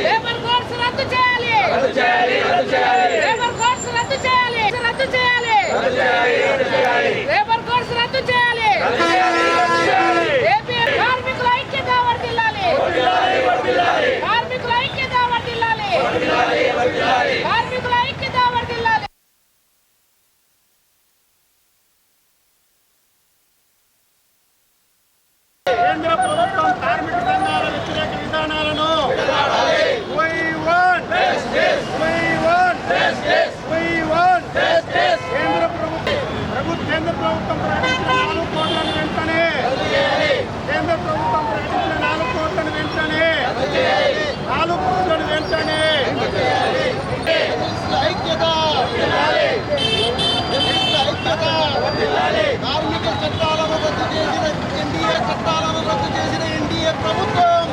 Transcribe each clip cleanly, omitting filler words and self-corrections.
Labour codes రద్దు చేయాలి. Labour codes రద్దు చేయాలి. లేబర్ కోడ్స్ రద్దు చేయాలి. ఏపీ కార్మికుల ఐక్యత వర్ధిల్లాలి. కార్మికుల ఐక్యత వర్ధిల్లాలి. కార్మికుల ఐక్యత వర్ధిల్లాలి. కేంద్ర ప్రభుత్వం కార్మిక సంఘాల వ్యతిరేక విధానాలను కేంద్ర ప్రభుత్వం ప్రకటించిన 4 కోట్లను వెంటనే ఐక్యత కార్మిక చట్టాలను రద్దు చేసిన ఎన్డీఏ చట్టాలను రద్దు చేసిన ఎన్డీఏ ప్రభుత్వం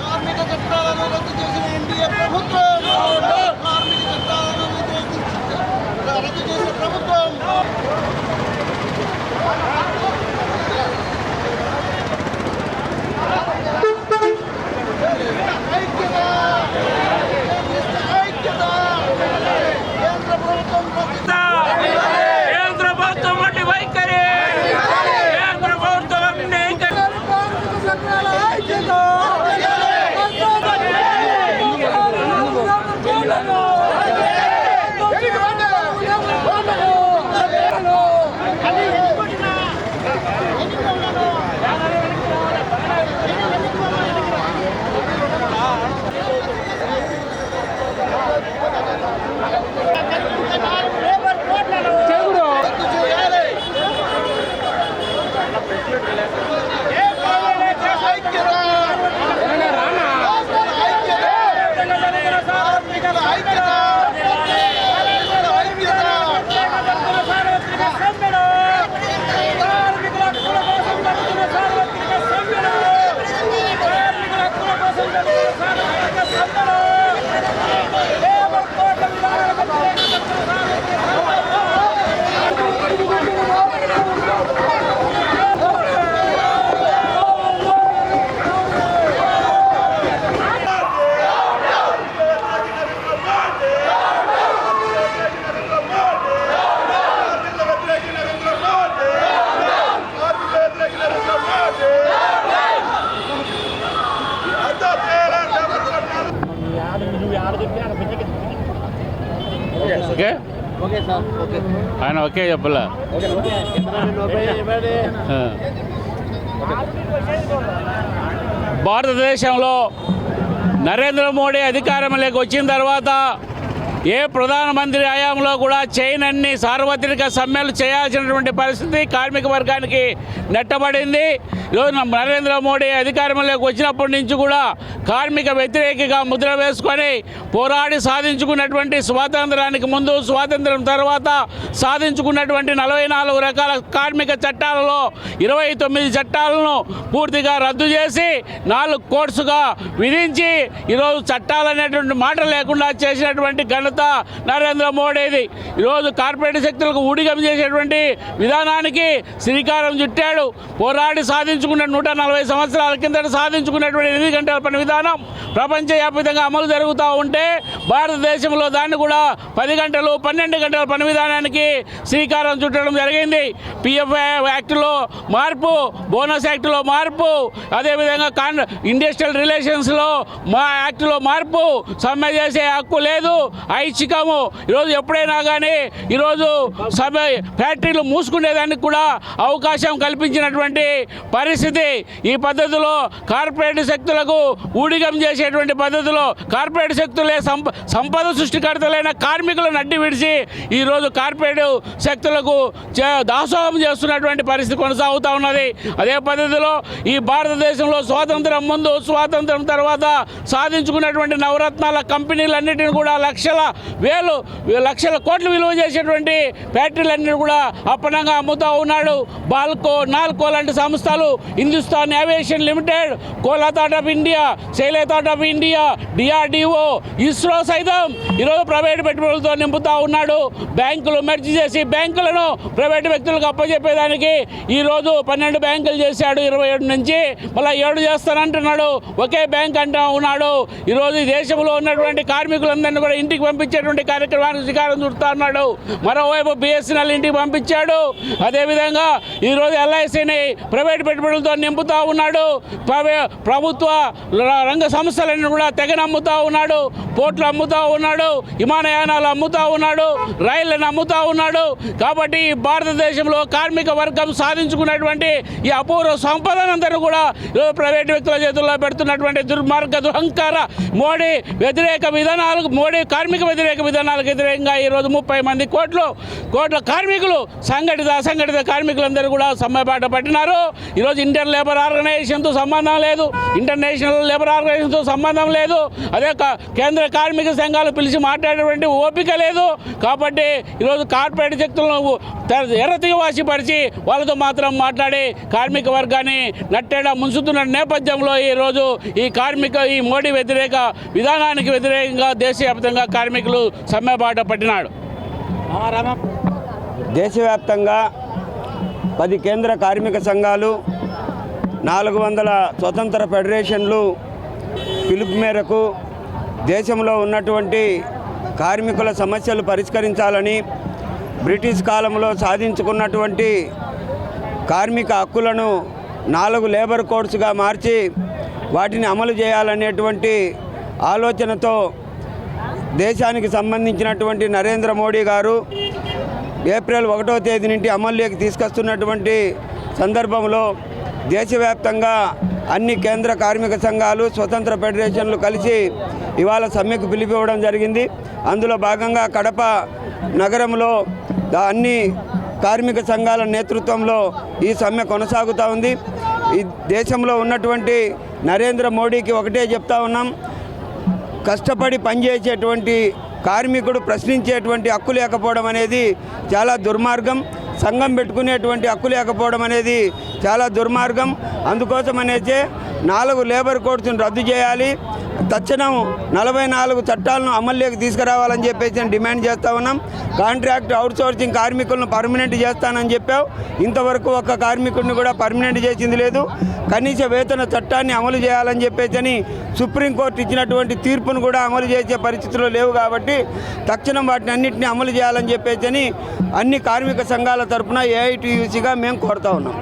కార్మిక చట్టాలను రద్దు చేసిన ఎన్డీఏ ప్రభుత్వం కార్మిక చట్టాలను రద్దు చేసిన ప్రభుత్వం ఆయన ఓకే చెప్పలే. భారతదేశంలో నరేంద్ర మోడీ అధికారంలోకి వచ్చిన తర్వాత ఏ ప్రధానమంత్రి హయాంలో కూడా చేయనన్ని సార్వత్రిక సమ్మెలు చేయాల్సినటువంటి పరిస్థితి కార్మిక వర్గానికి నెట్టబడింది. ఈరోజు నరేంద్ర మోడీ అధికారంలోకి వచ్చినప్పటి నుంచి కూడా కార్మిక వ్యతిరేకగా ముద్ర వేసుకొని పోరాడి సాధించుకున్నటువంటి స్వాతంత్రానికి ముందు స్వాతంత్రం తర్వాత సాధించుకున్నటువంటి 44 రకాల కార్మిక చట్టాలలో 29 చట్టాలను పూర్తిగా రద్దు చేసి 4 కోడ్స్గా విధించి ఈరోజు చట్టాలు అనేటువంటి మాట లేకుండా చేసినటువంటి ఘనత నరేంద్ర మోడీది. ఈరోజు కార్పొరేట్ శక్తులకు ఊడిగం చేసేటువంటి విధానానికి శ్రీకారం చుట్టాడు. పోరాడి సాధించుకున్న 140 సంవత్సరాల కిందట సాధించుకున్నటువంటి 8 గంటల పని విధానం ప్రపంచవ్యాప్తంగా అమలు జరుగుతూ ఉంటే భారతదేశంలో దాన్ని కూడా 10 గంటలు 12 గంటల పని విధానానికి శ్రీకారం చుట్టడం జరిగింది. పిఎఫ్ యాక్ట్లో మార్పు, బోనస్ యాక్ట్లో మార్పు, అదేవిధంగా ఇండస్ట్రియల్ రిలేషన్స్లో యాక్ట్లో మార్పు, సమ్మె చేసే హక్కు లేదు, ఐచ్ఛికము. ఈరోజు ఎప్పుడైనా కానీ ఈరోజు సమ్మె ఫ్యాక్టరీలు మూసుకునేదానికి కూడా అవకాశం కల్పించినటువంటి పరిస్థితి. ఈ పద్ధతిలో కార్పొరేట్ శక్తులకు ఊడిగం చేసేటువంటి పద్ధతిలో కార్పొరేట్ శక్తులే సంపద సృష్టికర్తలైన కార్మికులను అడ్డు విడిచి ఈరోజు కార్పొరేట్ శక్తులకు దాసోహం చేస్తున్నటువంటి పరిస్థితి కొనసాగుతూ ఉన్నది. అదే పద్ధతిలో ఈ భారతదేశంలో స్వాతంత్రం ముందు స్వాతంత్రం తర్వాత సాధించుకున్నటువంటి నవరత్నాల కంపెనీలన్నిటిని కూడా లక్షల లక్షల కోట్లు విలువ చేసేటువంటి ఫ్యాక్టరీలన్నీ కూడా అప్పనంగా అమ్ముతూ ఉన్నాడు. నాల్కో లాంటి సంస్థలు, Hindustan aviation limited, coal authority of India, SAIL authority of India, DRDO, ISRO సైతం ఈరోజు ప్రైవేటు పెట్టుబడులతో నింపుతూ ఉన్నాడు. బ్యాంకులు మెర్జ్ చేసి బ్యాంకులను ప్రైవేటు వ్యక్తులకు అప్పచెప్పేదానికి ఈరోజు 12 బ్యాంకులు చేశాడు 27 నుంచి, మళ్ళీ 7 చేస్తానంటున్నాడు. ఒకే బ్యాంక్ అంటూ ఉన్నాడు. ఈరోజు ఈ దేశంలో ఉన్నటువంటి కార్మికులందరినీ కూడా ఇంటికి పంపించేటువంటి కార్యక్రమానికి శ్రీకారం చుడుతూ ఉన్నాడు. మరోవైపు BSNL ఇంటికి పంపించాడు. అదేవిధంగా ఈరోజు LICని ప్రైవేటు పెట్టుబడులతో నింపుతూ ఉన్నాడు. ప్రభుత్వ రంగ సంస్థలన్నీ కూడా తెగనమ్ముతూ ఉన్నాడు. పోర్టులు అమ్ముతూ ఉన్నాడు, విమానయానాలు అమ్ముతూ ఉన్నాడు, రైళ్లను అమ్ముతూ ఉన్నాడు. కాబట్టి ఈ భారతదేశంలో కార్మిక వర్గం సాధించుకున్నటువంటి ఈ అపూర్వ సంపదనందరూ కూడా ప్రైవేటు వ్యక్తుల చేతుల్లో పెడుతున్నటువంటి దుర్హంకార మోడీ కార్మిక వ్యతిరేక విధానాలకు వ్యతిరేకంగా ఈరోజు 30 మంది కోట్ల కార్మికులు సంఘటిత అసంఘటిత కార్మికులందరూ కూడా సమ్మెబాట పట్టినారు. ఈరోజు ఇండియన్ లేబర్ ఆర్గనైజేషన్తో సంబంధం లేదు, ఇంటర్నేషనల్ లేబర్ ఆర్గనైజేషన్తో సంబంధం లేదు, అదే కేంద్ర కార్మిక సంఘాలు పిలిచి మాట్లాడేటువంటి ఓపిక లేదు. కాబట్టి ఈరోజు కార్పొరేట్ శక్తులను ఎర్రతివాసిపరిచి వాళ్ళతో మాత్రం మాట్లాడి కార్మిక వర్గాన్ని నట్టేడా ముంచుతున్న నేపథ్యంలో ఈరోజు ఈ మోడీ వ్యతిరేక విధానానికి వ్యతిరేకంగా దేశవ్యాప్తంగా కార్మికులు సమ్మెబాట పట్టినాడు. దేశవ్యాప్తంగా 10 కేంద్ర కార్మిక సంఘాలు, 400 స్వతంత్ర ఫెడరేషన్లు పిలుపు మేరకు దేశంలో ఉన్నటువంటి కార్మికుల సమస్యలు పరిష్కరించాలని, బ్రిటిష్ కాలంలో సాధించుకున్నటువంటి కార్మిక హక్కులను 4 లేబర్ కోడ్స్గా మార్చి వాటిని అమలు చేయాలనేటువంటి ఆలోచనతో దేశానికి సంబంధించినటువంటి నరేంద్ర మోడీ గారు ఏప్రిల్ 1వ తేదీ నుండి అమల్లోకి తీసుకొస్తున్నటువంటి సందర్భంలో దేశవ్యాప్తంగా అన్ని కేంద్ర కార్మిక సంఘాలు, స్వతంత్ర ఫెడరేషన్లు కలిసి ఇవాళ సమ్మెకు పిలిపివ్వడం జరిగింది. అందులో భాగంగా కడప నగరంలో అన్ని కార్మిక సంఘాల నేతృత్వంలో ఈ సమ్మె కొనసాగుతూ ఉంది. ఈ దేశంలో ఉన్నటువంటి నరేంద్ర మోడీకి ఒకటే చెప్తా ఉన్నాం, కష్టపడి పనిచేసేటువంటి కార్మికుడు ప్రశ్నించేటువంటి హక్కు లేకపోవడం అనేది చాలా దుర్మార్గం. సంఘం పెట్టుకునేటువంటి హక్కు లేకపోవడం అనేది చాలా దుర్మార్గం. అందుకోసమనేసే 4 లేబర్ కోడ్స్ను రద్దు చేయాలి, తక్షణం 44 చట్టాలను అమల్లోకి తీసుకురావాలని చెప్పేసి డిమాండ్ చేస్తూ ఉన్నాం. కాంట్రాక్ట్ అవుట్సోర్సింగ్ కార్మికులను పర్మనెంట్ చేస్తానని చెప్పావు, ఇంతవరకు ఒక్క కార్మికుడిని కూడా పర్మనెంట్ చేసింది లేదు. కనీస వేతన చట్టాన్ని అమలు చేయాలని చెప్పేసి సుప్రీంకోర్టు ఇచ్చినటువంటి తీర్పును కూడా అమలు చేసే పరిస్థితులు లేవు. కాబట్టి తక్షణం వాటిని అన్నింటినీ అమలు చేయాలని చెప్పేసి అన్ని కార్మిక సంఘాల తరఫున AITUCగా మేము కోరుతా ఉన్నాం.